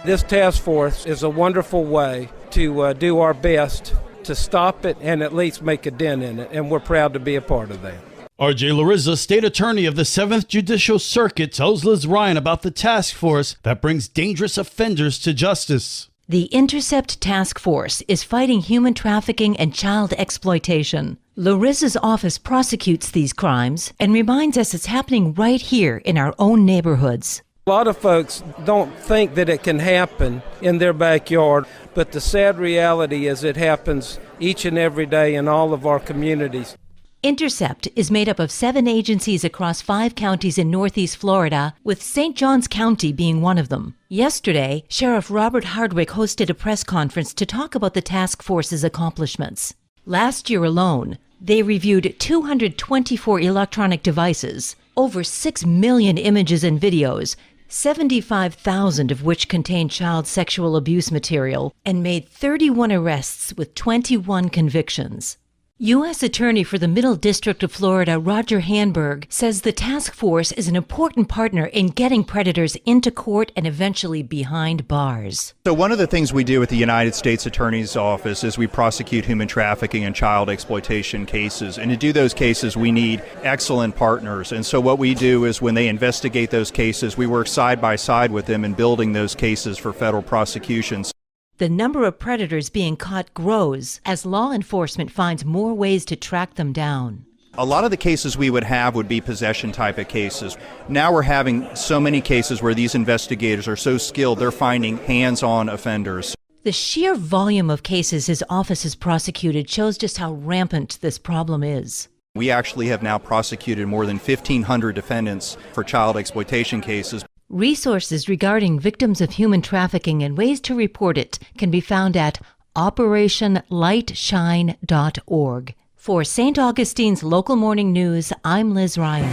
This task force is a wonderful way to do our best to stop it and at least make a dent in it, and we're proud to be a part of that. R.J. Larizza, State Attorney of the 7th Judicial Circuit, tells Liz Ryan about the task force that brings dangerous offenders to justice. The Intercept Task Force is fighting human trafficking and child exploitation. Larizza's office prosecutes these crimes and reminds us it's happening right here in our own neighborhoods. A lot of folks don't think that it can happen in their backyard, but the sad reality is it happens each and every day in all of our communities. Intercept is made up of 7 agencies across 5 counties in Northeast Florida, with St. Johns County being one of them. Yesterday, Sheriff Robert Hardwick hosted a press conference to talk about the task force's accomplishments. Last year alone, they reviewed 224 electronic devices, over 6 million images and videos, 75,000 of which contained child sexual abuse material, and made 31 arrests with 21 convictions. U.S. Attorney for the Middle District of Florida, Roger Hanberg, says the task force is an important partner in getting predators into court and eventually behind bars. So one of the things we do at the United States Attorney's Office is we prosecute human trafficking and child exploitation cases. And to do those cases, we need excellent partners. And so what we do is when they investigate those cases, we work side by side with them in building those cases for federal prosecutions. The number of predators being caught grows as law enforcement finds more ways to track them down. A lot of the cases we would have would be possession type of cases. Now we're having so many cases where these investigators are so skilled, they're finding hands-on offenders. The sheer volume of cases his office has prosecuted shows just how rampant this problem is. We actually have now prosecuted more than 1,500 defendants for child exploitation cases. Resources regarding victims of human trafficking and ways to report it can be found at operationlightshine.org. For St. Augustine's Local Morning News, I'm Liz Ryan.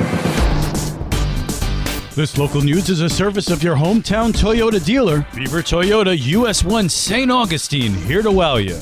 This local news is a service of your hometown Toyota dealer, Beaver Toyota, US 1 St. Augustine, here to wow you.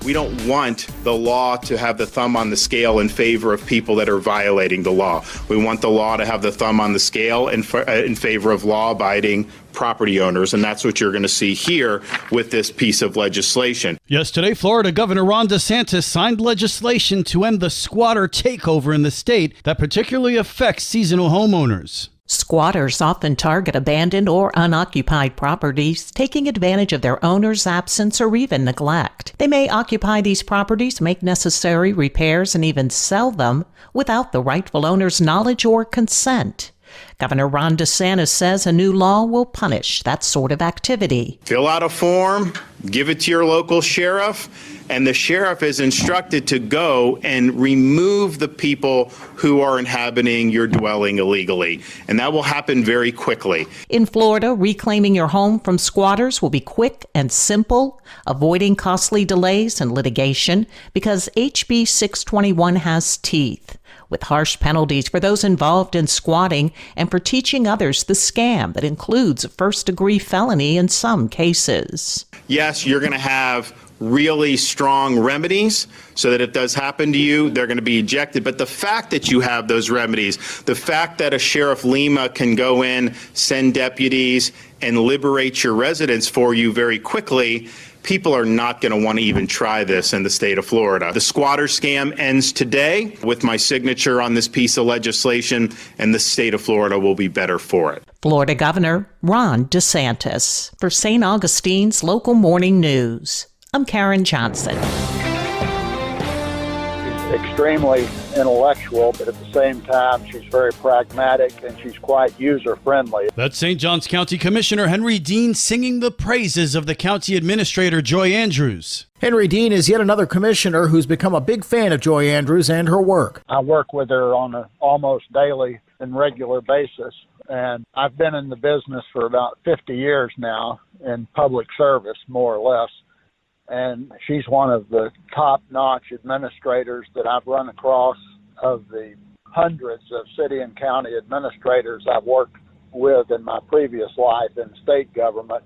We don't want the law to have the thumb on the scale in favor of people that are violating the law. We want the law to have the thumb on the scale in favor of law-abiding property owners, and that's what you're going to see here with this piece of legislation. Yesterday, Florida Governor Ron DeSantis signed legislation to end the squatter takeover in the state that particularly affects seasonal homeowners. Squatters often target abandoned or unoccupied properties, taking advantage of their owner's absence or even neglect. They may occupy these properties, make necessary repairs, and even sell them without the rightful owner's knowledge or consent. Governor Ron DeSantis says a new law will punish that sort of activity. Fill out a form, give it to your local sheriff, and the sheriff is instructed to go and remove the people who are inhabiting your dwelling illegally. And that will happen very quickly. In Florida, reclaiming your home from squatters will be quick and simple, avoiding costly delays and litigation because HB 621 has teeth, with harsh penalties for those involved in squatting and for teaching others the scam that includes a first-degree felony in some cases. Yes, you're going to have really strong remedies so that if it does happen to you, they're going to be ejected. But the fact that you have those remedies, the fact that a Sheriff Lima can go in, send deputies, and liberate your residence for you very quickly, people are not going to want to even try this in the state of Florida. The squatter scam ends today with my signature on this piece of legislation, and the state of Florida will be better for it. Florida Governor Ron DeSantis. For St. Augustine's Local Morning News, I'm Karen Johnson. She's extremely intellectual, but at the same time, she's very pragmatic and she's quite user-friendly. That's St. Johns County Commissioner Henry Dean singing the praises of the county administrator, Joy Andrews. Henry Dean is yet another commissioner who's become a big fan of Joy Andrews and her work. I work with her on an almost daily and regular basis, and I've been in the business for about 50 years now in public service, more or less. And she's one of the top-notch administrators that I've run across of the hundreds of city and county administrators I've worked with in my previous life in state government.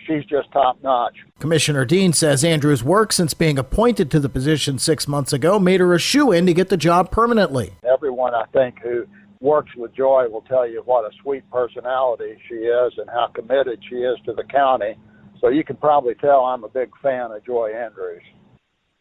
She's just top-notch. Commissioner Dean says Andrews' work since being appointed to the position 6 months ago made her a shoo-in to get the job permanently. Everyone, I think, who works with Joy will tell you what a sweet personality she is and how committed she is to the county. So you can probably tell I'm a big fan of Joy Andrews.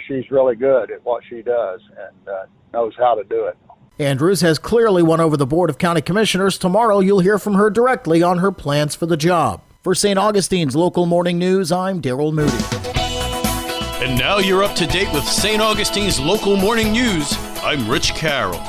She's really good at what she does and knows how to do it. Andrews has clearly won over the Board of County Commissioners. Tomorrow you'll hear from her directly on her plans for the job. For St. Augustine's Local Morning News, I'm Daryl Moody. And now you're up to date with St. Augustine's Local Morning News. I'm Rich Carroll.